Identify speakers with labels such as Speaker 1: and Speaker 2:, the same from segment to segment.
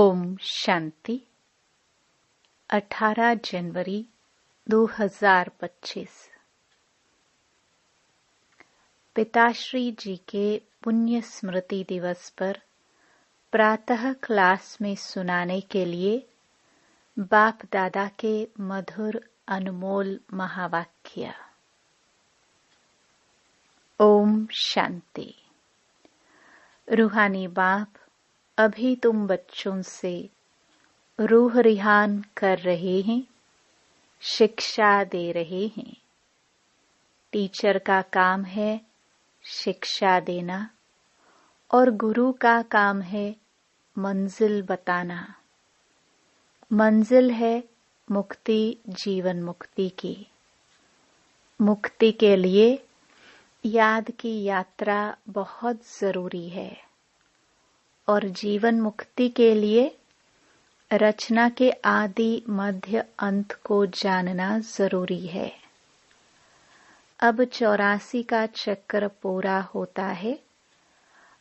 Speaker 1: ओम शांति। 18 जनवरी 2025। पिताश्री जी के पुण्य स्मृति दिवस पर प्रातः क्लास में सुनाने के लिए बाप दादा के मधुर अनमोल महावाक्य। ओम शांति। रूहानी बाप अभी तुम बच्चों से रूह रिहान कर रहे हैं, शिक्षा दे रहे हैं। टीचर का काम है शिक्षा देना और गुरु का काम है मंजिल बताना। मंजिल है मुक्ति, जीवन मुक्ति की। मुक्ति के लिए याद की यात्रा बहुत जरूरी है और जीवन मुक्ति के लिए रचना के आदि मध्य अंत को जानना जरूरी है। अब 84 का चक्र पूरा होता है।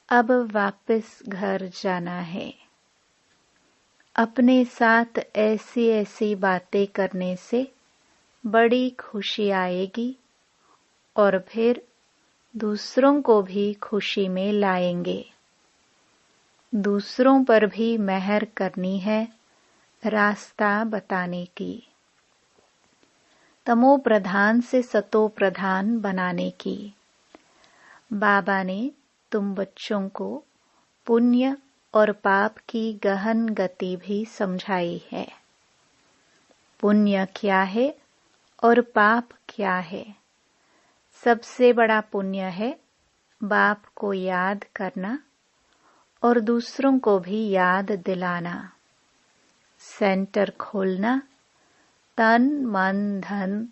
Speaker 1: अब वापस घर जाना है। अपने साथ ऐसी ऐसी बातें करने से बड़ी खुशी आएगी और फिर दूसरों को भी खुशी में लाएंगे। दूसरों पर भी मेहर करनी है, रास्ता बताने की। तमो प्रधान से सतो प्रधान बनाने की। बाबा ने तुम बच्चों को पुण्य और पाप की गहन गति भी समझाई है। पुण्य क्या है और पाप क्या है? सबसे बड़ा पुण्य है बाप को याद करना और दूसरों को भी याद दिलाना। सेंटर खोलना, तन मन धन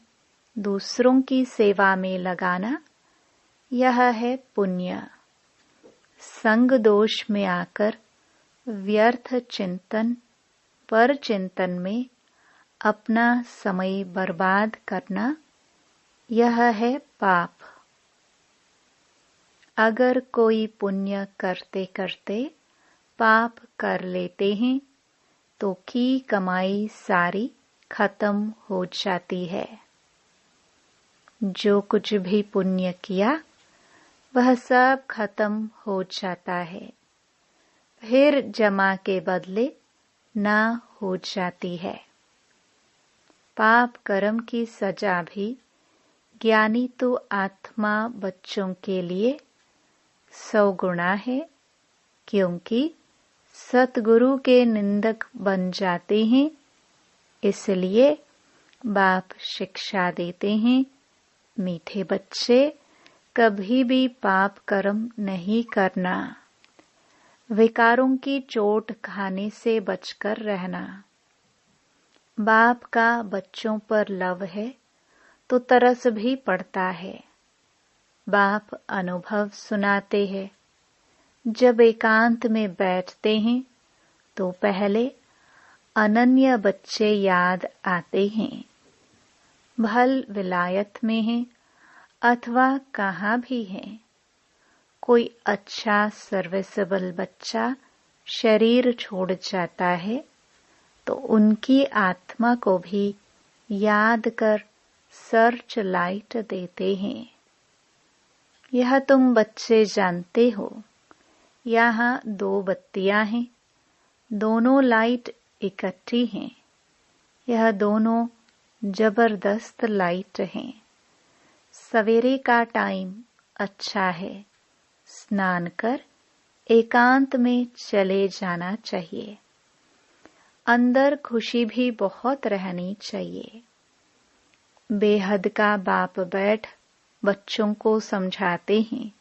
Speaker 1: दूसरों की सेवा में लगाना, यह है पुण्य। संग दोष में आकर व्यर्थ चिंतन पर चिंतन में अपना समय बर्बाद करना, यह है पाप। अगर कोई पुण्य करते करते पाप कर लेते हैं तो की कमाई सारी खत्म हो जाती है। जो कुछ भी पुण्य किया वह सब खत्म हो जाता है, फिर जमा के बदले ना हो जाती है। पाप कर्म की सजा भी ज्ञानी तो आत्मा बच्चों के लिए 100 गुना है, क्योंकि सतगुरु के निंदक बन जाते हैं। इसलिए बाप शिक्षा देते हैं, मीठे बच्चे कभी भी पाप कर्म नहीं करना। विकारों की चोट खाने से बचकर रहना। बाप का बच्चों पर लव है तो तरस भी पड़ता है। बाप अनुभव सुनाते हैं। जब एकांत में बैठते हैं तो पहले अनन्य बच्चे याद आते हैं। भल विलायत में हैं अथवा कहाँ भी हैं, कोई अच्छा सर्विसेबल बच्चा शरीर छोड़ जाता है तो उनकी आत्मा को भी याद कर सर्च लाइट देते हैं। यह तुम बच्चे जानते हो, यहाँ 2 बत्तियां हैं, दोनों लाइट इकट्ठी हैं। यह दोनों जबरदस्त लाइट हैं। सवेरे का टाइम अच्छा है। स्नान कर एकांत में चले जाना चाहिए। अंदर खुशी भी बहुत रहनी चाहिए। बेहद का बाप बैठ बच्चों को समझाते हैं,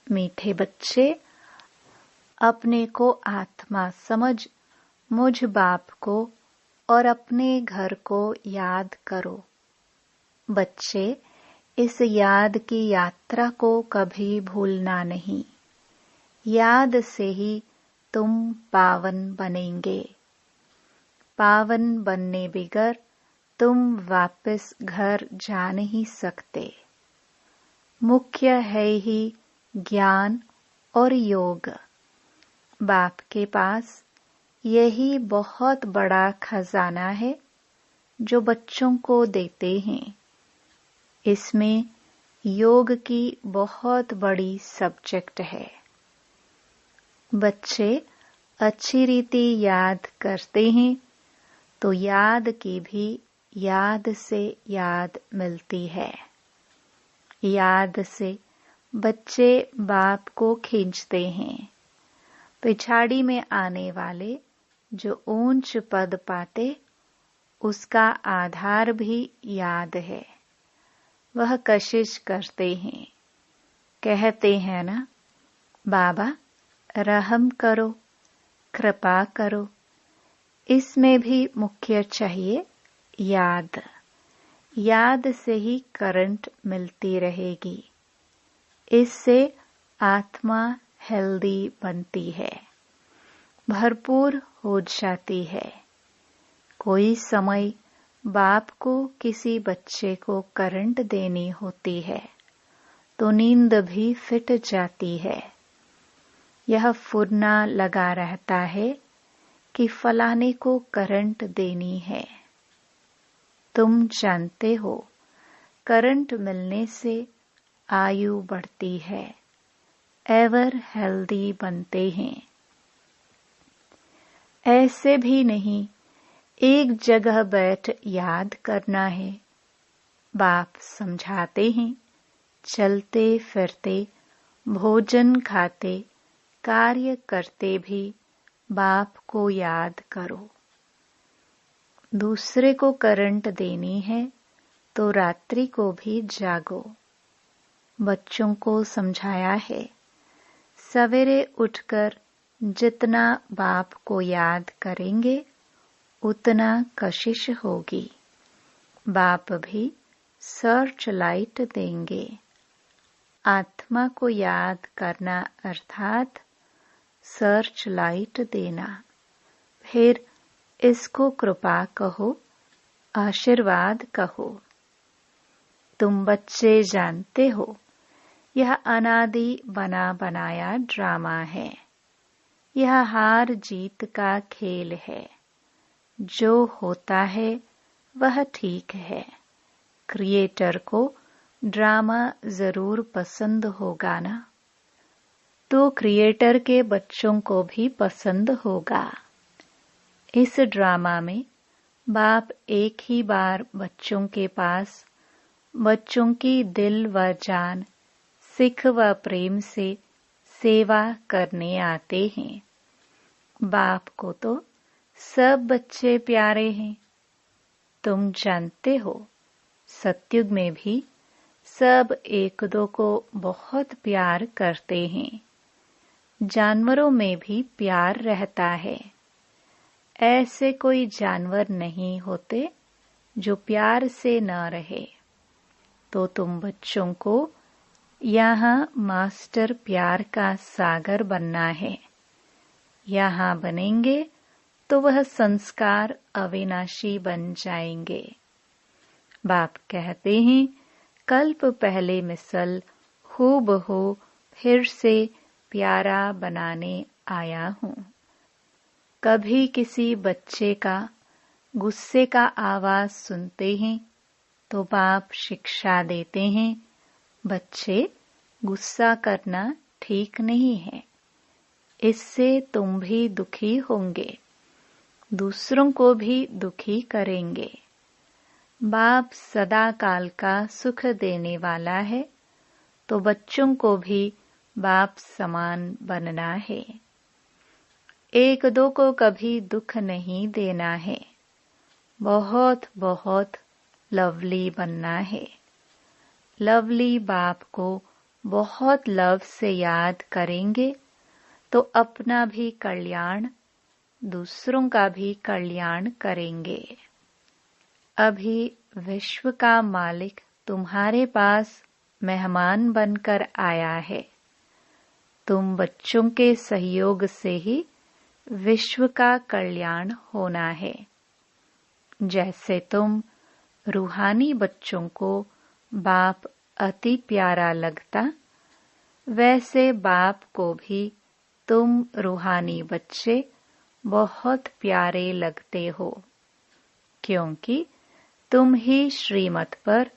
Speaker 1: मीठे बच्चे अपने को आत्मा समझ मुझ बाप को और अपने घर को याद करो। बच्चे इस याद की यात्रा को कभी भूलना नहीं। याद से ही तुम पावन बनेंगे। पावन बनने बिगर तुम वापस घर जा नहीं सकते। मुख्य है ही ज्ञान और योग। बाप के पास यही बहुत बड़ा खजाना है जो बच्चों को देते हैं। इसमें योग की बहुत बड़ी सब्जेक्ट है। बच्चे अच्छी रीति याद करते हैं तो याद की भी याद से याद मिलती है। याद से बच्चे बाप को खींचते हैं। पिछाड़ी में आने वाले जो ऊंच पद पाते, उसका आधार भी याद है। वह कशिश करते हैं, कहते हैं ना, बाबा रहम करो, कृपा करो। इसमें भी मुख्य चाहिए याद। याद से ही करंट मिलती रहेगी। इससे आत्मा हेल्दी बनती है, भरपूर हो जाती है। कोई समय बाप को किसी बच्चे को करंट देनी होती है तो नींद भी फिट जाती है। यह फुरना लगा रहता है कि फलाने को करंट देनी है। तुम जानते हो, करंट मिलने से आयु बढ़ती है, एवर हेल्दी बनते हैं। ऐसे भी नहीं एक जगह बैठ याद करना है। बाप समझाते हैं, चलते फिरते, भोजन खाते, कार्य करते भी बाप को याद करो। दूसरे को करंट देनी है तो रात्रि को भी जागो। बच्चों को समझाया है, सवेरे उठकर जितना बाप को याद करेंगे उतना कशिश होगी। बाप भी सर्च लाइट देंगे। आत्मा को याद करना अर्थात सर्च लाइट देना। फिर इसको कृपा कहो, आशीर्वाद कहो। तुम बच्चे जानते हो, यह अनादि बना बनाया ड्रामा है। यह हार जीत का खेल है। जो होता है वह ठीक है। क्रिएटर को ड्रामा जरूर पसंद होगा ना, तो क्रिएटर के बच्चों को भी पसंद होगा। इस ड्रामा में बाप एक ही बार बच्चों के पास बच्चों की दिल व जान, सिख व प्रेम से सेवा करने आते हैं। बाप को तो सब बच्चे प्यारे हैं। तुम जानते हो, सतयुग में भी सब एक दो को बहुत प्यार करते हैं। जानवरों में भी प्यार रहता है। ऐसे कोई जानवर नहीं होते जो प्यार से न रहे। तो तुम बच्चों को यहाँ मास्टर प्यार का सागर बनना है। यहाँ बनेंगे तो वह संस्कार अविनाशी बन जाएंगे। बाप कहते हैं, कल्प पहले मिसल हूबहू फिर से प्यारा बनाने आया हूँ। कभी किसी बच्चे का गुस्से का आवाज सुनते हैं तो बाप शिक्षा देते हैं, बच्चे गुस्सा करना ठीक नहीं है। इससे तुम भी दुखी होंगे, दूसरों को भी दुखी करेंगे। बाप सदा काल का सुख देने वाला है, तो बच्चों को भी बाप समान बनना है। एक दो को कभी दुख नहीं देना है। बहुत बहुत लवली बनना है। लवली बाप को बहुत लव से याद करेंगे तो अपना भी कल्याण, दूसरों का भी कल्याण करेंगे। अभी विश्व का मालिक तुम्हारे पास मेहमान बनकर आया है। तुम बच्चों के सहयोग से ही विश्व का कल्याण होना है। जैसे तुम रूहानी बच्चों को बाप अति प्यारा लगता, वैसे बाप को भी तुम रूहानी बच्चे बहुत प्यारे लगते हो, क्योंकि तुम ही श्रीमत पर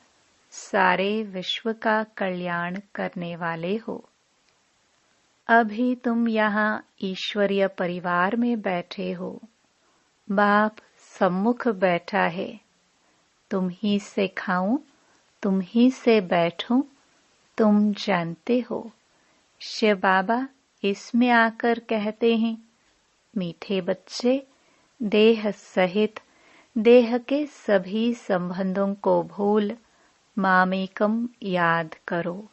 Speaker 1: सारे विश्व का कल्याण करने वाले हो। अभी तुम यहाँ ईश्वरीय परिवार में बैठे हो। बाप सम्मुख बैठा है। तुम ही से खाऊं, तुम ही से बैठूं, तुम जानते हो। शिव बाबा इसमें आकर कहते हैं, मीठे बच्चे, देह सहित देह के सभी संबंधों को भूल मामेकम याद करो।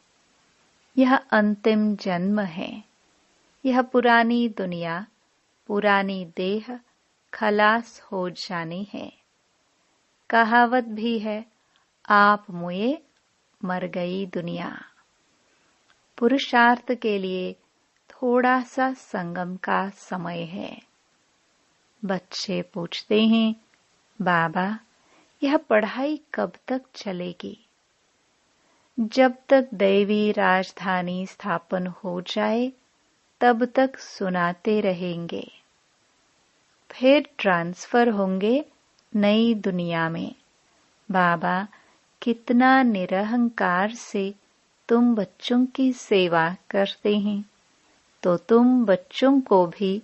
Speaker 1: यह अंतिम जन्म है। यह पुरानी दुनिया, पुरानी देह खलास हो जानी है। कहावत भी है, आप मुए मर गई दुनिया। पुरुषार्थ के लिए थोड़ा सा संगम का समय है। बच्चे पूछते हैं, बाबा यह पढ़ाई कब तक चलेगी? जब तक दैवी राजधानी स्थापन हो जाए तब तक सुनाते रहेंगे। फिर ट्रांसफर होंगे नई दुनिया में। बाबा कितना निरहंकार से तुम बच्चों की सेवा करते हैं, तो तुम बच्चों को भी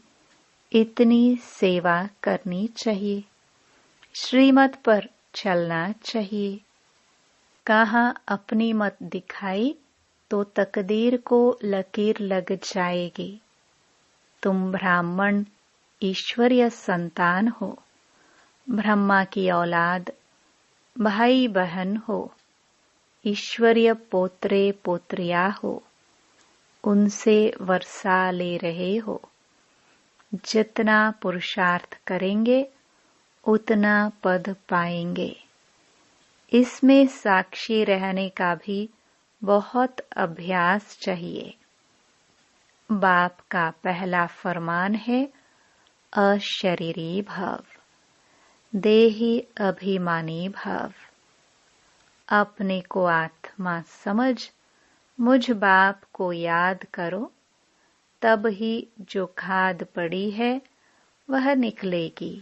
Speaker 1: इतनी सेवा करनी चाहिए। श्रीमत पर चलना चाहिए। कहाँ अपनी मत दिखाई तो तकदीर को लकीर लग जाएगी। तुम ब्राह्मण ईश्वरीय संतान हो, ब्रह्मा की औलाद, भाई बहन हो, ईश्वरीय पोत्रे पोत्रिया हो, उनसे वर्षा ले रहे हो। जितना पुरुषार्थ करेंगे उतना पद पाएंगे। इसमें साक्षी रहने का भी बहुत अभ्यास चाहिए। बाप का पहला फरमान है, अशरीरी भव, देही अभिमानी भव। अपने को आत्मा समझ मुझ बाप को याद करो, तब ही जो खाद पड़ी है वह निकलेगी।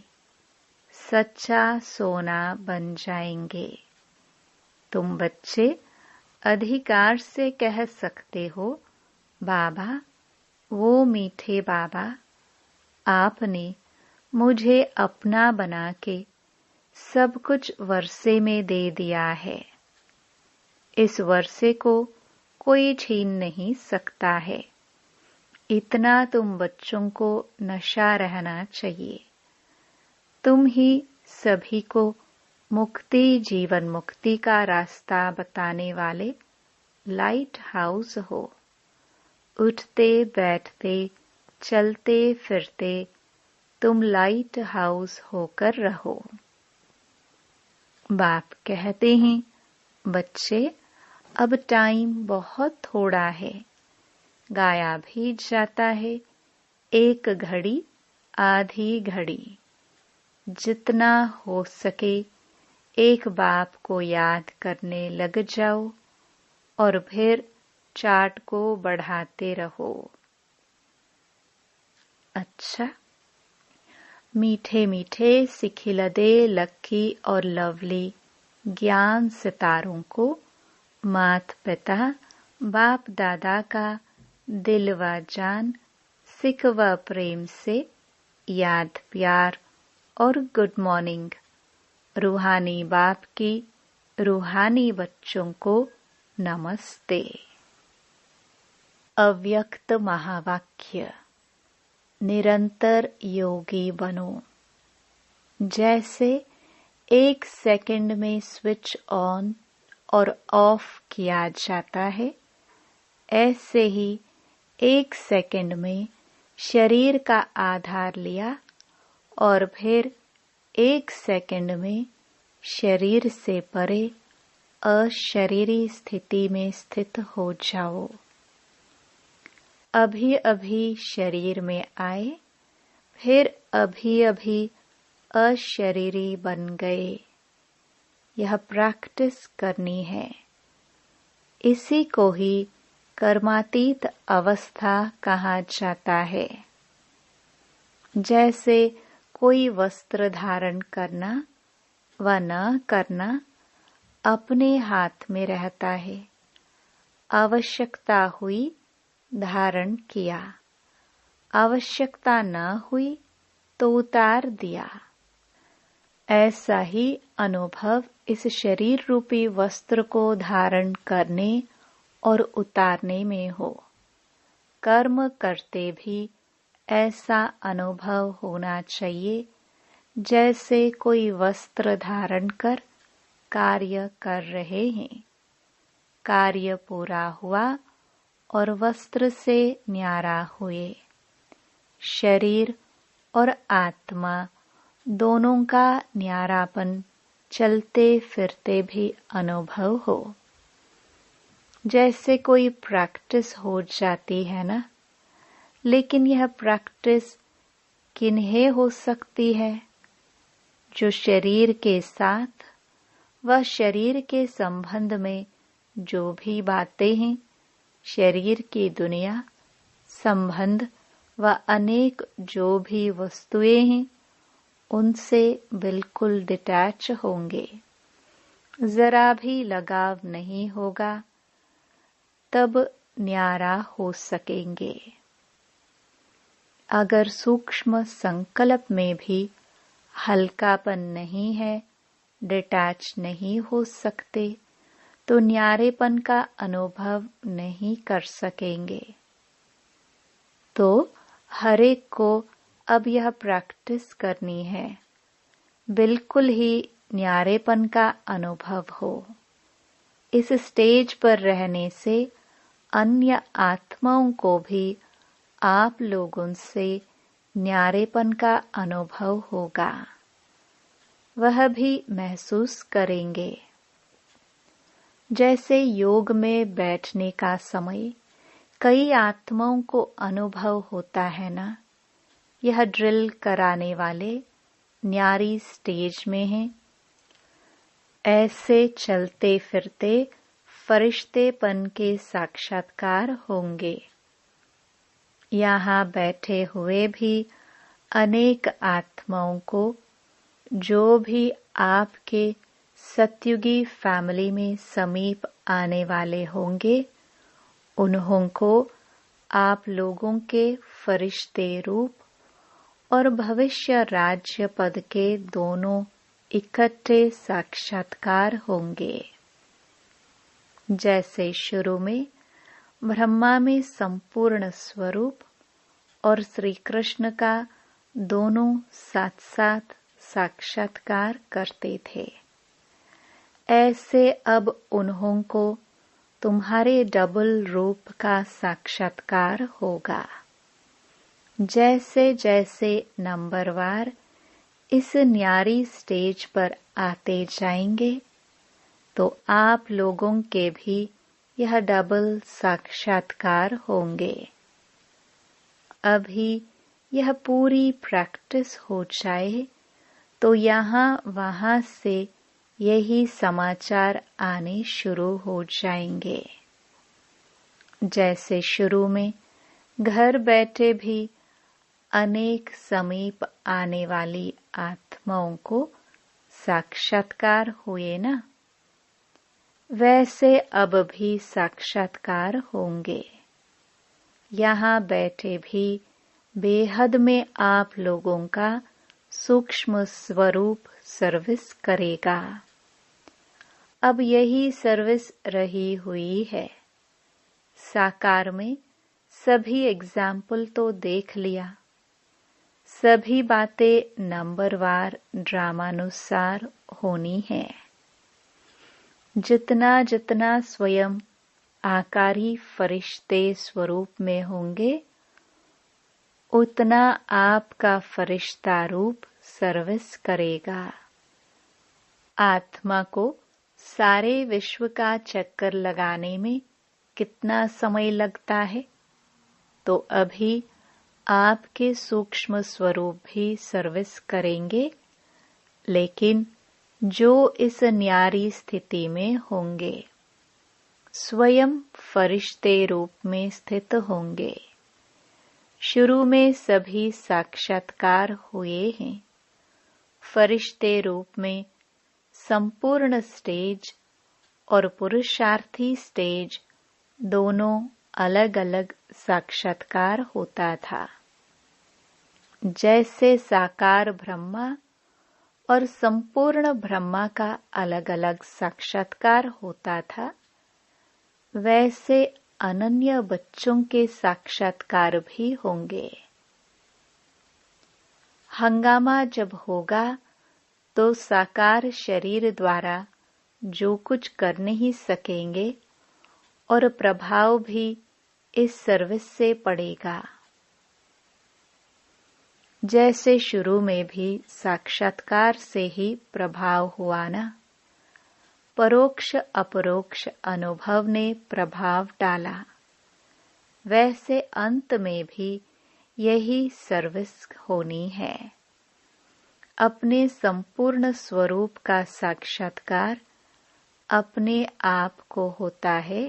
Speaker 1: सच्चा सोना बन जाएंगे। तुम बच्चे अधिकार से कह सकते हो, बाबा वो मीठे बाबा, आपने मुझे अपना बना के सब कुछ वर्षे में दे दिया है। इस वर्षे को कोई छीन नहीं सकता है। इतना तुम बच्चों को नशा रहना चाहिए। तुम ही सभी को मुक्ति, जीवन मुक्ति का रास्ता बताने वाले लाइट हाउस हो। उठते बैठते चलते फिरते तुम लाइट हाउस होकर रहो। बाप कहते हैं, बच्चे अब टाइम बहुत थोड़ा है, गाया भी जाता है। एक घड़ी आधी घड़ी। जितना हो सके एक बाप को याद करने लग जाओ और फिर चार्ट को बढ़ाते रहो। अच्छा, मीठे मीठे सिखिलदे लक्की और लवली ज्ञान सितारों को मात पिता बाप दादा का दिल व जान सिख व प्रेम से याद प्यार और गुड मॉर्निंग। रूहानी बाप की रूहानी बच्चों को नमस्ते। अव्यक्त महावाक्य, निरंतर योगी बनो। जैसे 1 सेकंड में स्विच ऑन और ऑफ किया जाता है, ऐसे ही 1 सेकंड में शरीर का आधार लिया और फिर 1 सेकंड में शरीर से परे अशरीरी स्थिति में स्थित हो जाओ। अभी अभी शरीर में आए, फिर अभी अभी अशरीरी बन गए। यह प्रैक्टिस करनी है। इसी को ही कर्मातीत अवस्था कहा जाता है। जैसे कोई वस्त्र धारण करना व न करना अपने हाथ में रहता है। आवश्यकता हुई धारण किया, आवश्यकता न हुई तो उतार दिया। ऐसा ही अनुभव इस शरीर रूपी वस्त्र को धारण करने और उतारने में हो। कर्म करते भी ऐसा अनुभव होना चाहिए जैसे कोई वस्त्र धारण कर कार्य कर रहे हैं। कार्य पूरा हुआ और वस्त्र से न्यारा हुए। शरीर और आत्मा दोनों का न्यारापन चलते फिरते भी अनुभव हो। जैसे कोई प्रैक्टिस हो जाती है ना, लेकिन यह प्रैक्टिस किन्हें हो सकती है? जो शरीर के साथ व शरीर के संबंध में जो भी बातें हैं, शरीर की दुनिया, संबंध व अनेक जो भी वस्तुएं हैं, उनसे बिल्कुल डिटैच होंगे। जरा भी लगाव नहीं होगा, तब न्यारा हो सकेंगे। अगर सूक्ष्म संकल्प में भी हल्कापन नहीं है, डिटैच नहीं हो सकते, तो न्यारेपन का अनुभव नहीं कर सकेंगे। तो हर एक को अब यह प्रैक्टिस करनी है, बिल्कुल ही न्यारेपन का अनुभव हो। इस स्टेज पर रहने से अन्य आत्माओं को भी आप लोगों से न्यारेपन का अनुभव होगा, वह भी महसूस करेंगे। जैसे योग में बैठने का समय कई आत्माओं को अनुभव होता है ना, यह ड्रिल कराने वाले न्यारी स्टेज में हैं। ऐसे चलते फिरते फरिश्तेपन के साक्षात्कार होंगे। यहाँ बैठे हुए भी अनेक आत्माओं को, जो भी आपके सत्युगी फैमिली में समीप आने वाले होंगे, उन्हों को आप लोगों के फरिश्ते रूप और भविष्य राज्य पद के दोनों इकट्ठे साक्षात्कार होंगे। जैसे शुरू में ब्रह्मा में संपूर्ण स्वरूप और श्री कृष्ण का दोनों साथ साथ साक्षात्कार करते थे, ऐसे अब उन्हों को तुम्हारे डबल रूप का साक्षात्कार होगा। जैसे जैसे नंबरवार इस न्यारी स्टेज पर आते जाएंगे, तो आप लोगों के भी यह डबल साक्षात्कार होंगे। अभी यह पूरी प्रैक्टिस हो जाए तो यहाँ वहाँ से यही समाचार आने शुरू हो जाएंगे। जैसे शुरू में घर बैठे भी अनेक समीप आने वाली आत्माओं को साक्षात्कार हुए ना, वैसे अब भी साक्षात्कार होंगे। यहाँ बैठे भी बेहद में आप लोगों का सूक्ष्म स्वरूप सर्विस करेगा। अब यही सर्विस रही हुई है। साकार में सभी एग्जाम्पल तो देख लिया, सभी बातें नंबरवार ड्रामानुसार होनी है। जितना जितना स्वयं आकारी फरिश्ते स्वरूप में होंगे, उतना आपका फरिश्ता रूप सर्विस करेगा। आत्मा को सारे विश्व का चक्कर लगाने में कितना समय लगता है, तो अभी आपके सूक्ष्म स्वरूप भी सर्विस करेंगे, लेकिन जो इस न्यारी स्थिति में होंगे, स्वयं फरिश्ते रूप में स्थित होंगे। शुरू में सभी साक्षात्कार हुए हैं। फरिश्ते रूप में संपूर्ण स्टेज और पुरुषार्थी स्टेज दोनों अलग अलग साक्षात्कार होता था। जैसे साकार ब्रह्मा और संपूर्ण ब्रह्मा का अलग अलग साक्षात्कार होता था, वैसे अनन्य बच्चों के साक्षात्कार भी होंगे। हंगामा जब होगा तो साकार शरीर द्वारा जो कुछ कर नहीं सकेंगे और प्रभाव भी इस सर्विस से पड़ेगा। जैसे शुरू में भी साक्षात्कार से ही प्रभाव हुआ ना, परोक्ष अपरोक्ष अनुभव ने प्रभाव डाला, वैसे अंत में भी यही सर्विस होनी है। अपने संपूर्ण स्वरूप का साक्षात्कार अपने आप को होता है।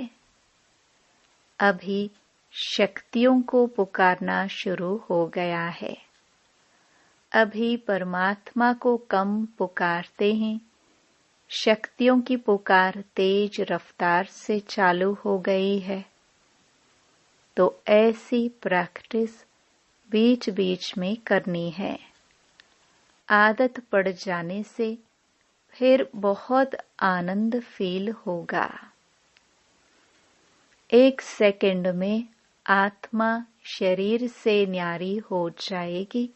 Speaker 1: अभी शक्तियों को पुकारना शुरू हो गया है। अभी परमात्मा को कम पुकारते हैं। शक्तियों की पुकार तेज रफ्तार से चालू हो गई है। तो ऐसी प्रैक्टिस बीच बीच में करनी है। आदत पड़ जाने से फिर बहुत आनंद फील होगा। 1 सेकंड में आत्मा शरीर से न्यारी हो जाएगी,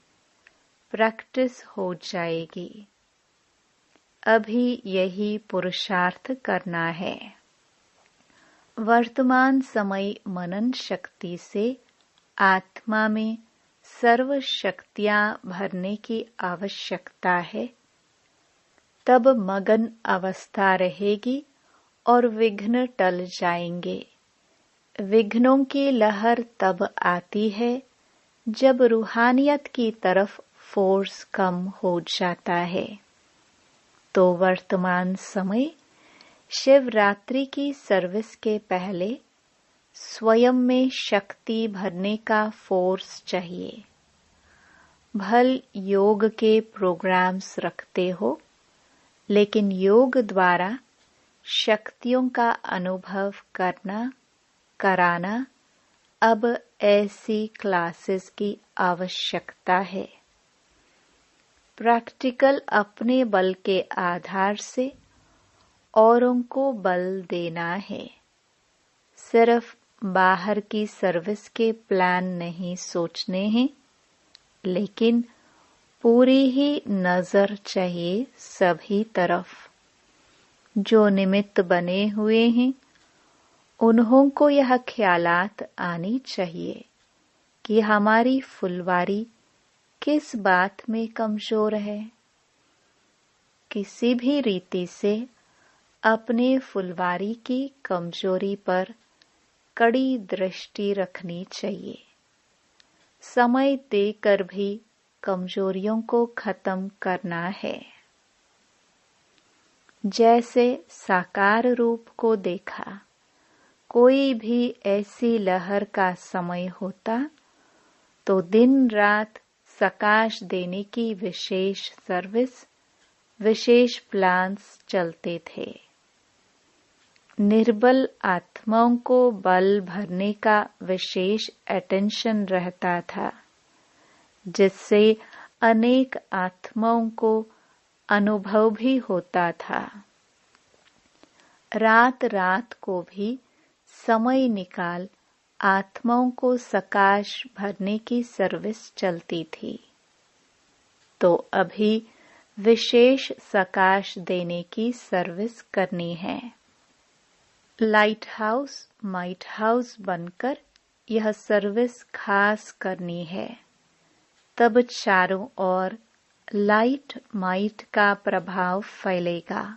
Speaker 1: प्रैक्टिस हो जाएगी। अभी यही पुरुषार्थ करना है। वर्तमान समय मनन शक्ति से आत्मा में सर्व शक्तियां भरने की आवश्यकता है। तब मगन अवस्था रहेगी और विघ्न टल जाएंगे। विघ्नों की लहर तब आती है जब रूहानियत की तरफ फोर्स कम हो जाता है। तो वर्तमान समय शिवरात्रि की सर्विस के पहले स्वयं में शक्ति भरने का फोर्स चाहिए। भल योग के प्रोग्राम्स रखते हो, लेकिन योग द्वारा शक्तियों का अनुभव कराना अब ऐसी क्लासेस की आवश्यकता है। प्रैक्टिकल अपने बल के आधार से औरों को बल देना है। सिर्फ बाहर की सर्विस के प्लान नहीं सोचने हैं, लेकिन पूरी ही नजर चाहिए सभी तरफ। जो निमित्त बने हुए हैं, उन्हों को यह ख्यालात आनी चाहिए कि हमारी फुलवारी किस बात में कमजोर है। किसी भी रीति से अपने फुलवारी की कमजोरी पर कड़ी दृष्टि रखनी चाहिए। समय देकर भी कमजोरियों को खत्म करना है। जैसे साकार रूप को देखा, कोई भी ऐसी लहर का समय होता तो दिन रात सकाश देने की विशेष सर्विस, विशेष प्लान्स चलते थे। निर्बल आत्माओं को बल भरने का विशेष अटेंशन रहता था, जिससे अनेक आत्माओं को अनुभव भी होता था। रात रात को भी समय निकाल आत्माओं को सकाश भरने की सर्विस चलती थी। तो अभी विशेष सकाश देने की सर्विस करनी है। लाइट हाउस माइट हाउस बनकर यह सर्विस खास करनी है। तब चारों ओर लाइट माइट का प्रभाव फैलेगा।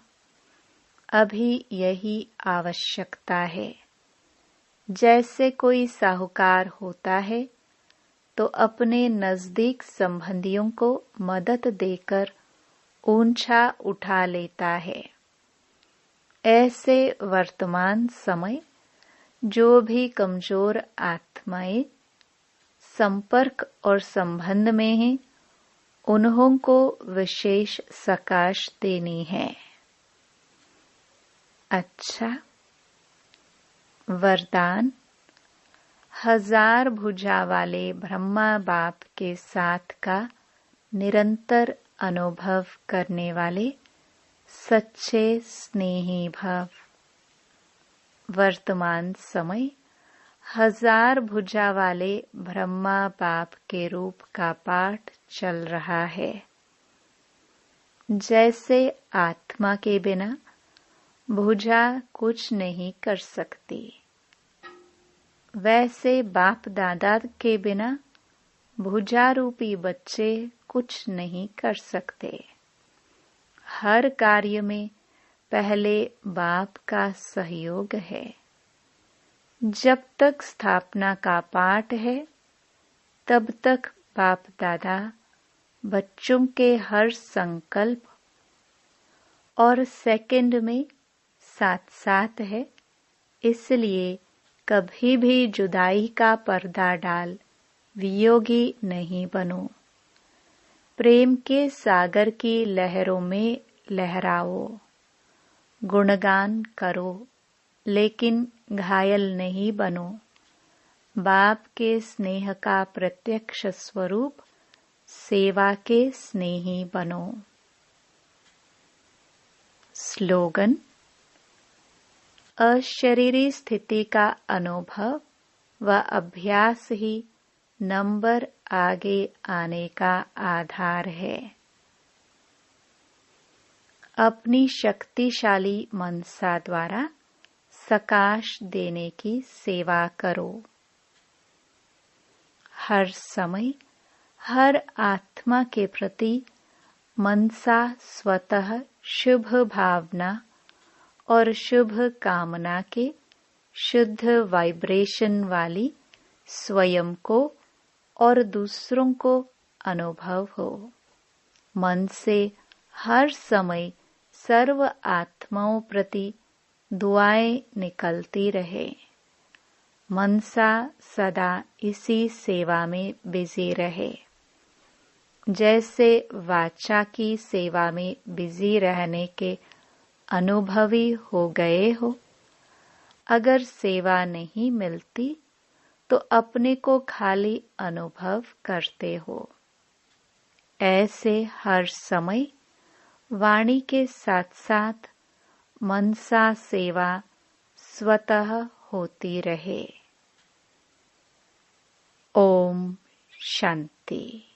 Speaker 1: अभी यही आवश्यकता है। जैसे कोई साहूकार होता है तो अपने नजदीक संबंधियों को मदद देकर ऊंचा उठा लेता है। ऐसे वर्तमान समय जो भी कमजोर आत्माएं संपर्क और संबंध में हैं, उन्हों को विशेष सकाश देनी है। अच्छा, वरदान। 1000 भुजा वाले ब्रह्मा बाप के साथ का निरंतर अनुभव करने वाले सच्चे स्नेही भव। वर्तमान समय 1000 भुजा वाले ब्रह्मा बाप के रूप का पाठ चल रहा है। जैसे आत्मा के बिना भुजा कुछ नहीं कर सकती, वैसे बाप दादा के बिना भुजा रूपी बच्चे कुछ नहीं कर सकते। हर कार्य में पहले बाप का सहयोग है। जब तक स्थापना का पाठ है, तब तक बाप दादा बच्चों के हर संकल्प और सेकंड में साथ साथ है। इसलिए कभी भी जुदाई का पर्दा डाल वियोगी नहीं बनो। प्रेम के सागर की लहरों में लहराओ। गुणगान करो, लेकिन घायल नहीं बनो। बाप के स्नेह का प्रत्यक्ष स्वरूप सेवा के स्नेही बनो। स्लोगन। अशरीरी स्थिति का अनुभव व अभ्यास ही नंबर आगे आने का आधार है। अपनी शक्तिशाली मनसा द्वारा सकाश देने की सेवा करो। हर समय हर आत्मा के प्रति मनसा स्वतः शुभ भावना और शुभ कामना के शुद्ध वाइब्रेशन वाली स्वयं को और दूसरों को अनुभव हो। मन से हर समय सर्व आत्माओं प्रति दुआएं निकलती रहे। मनसा सदा इसी सेवा में बिजी रहे। जैसे वाचा की सेवा में बिजी रहने के अनुभवी हो गए हो। अगर सेवा नहीं मिलती तो अपने को खाली अनुभव करते हो। ऐसे हर समय वाणी के साथ साथ मनसा सेवा स्वतः होती रहे। ओम शांति।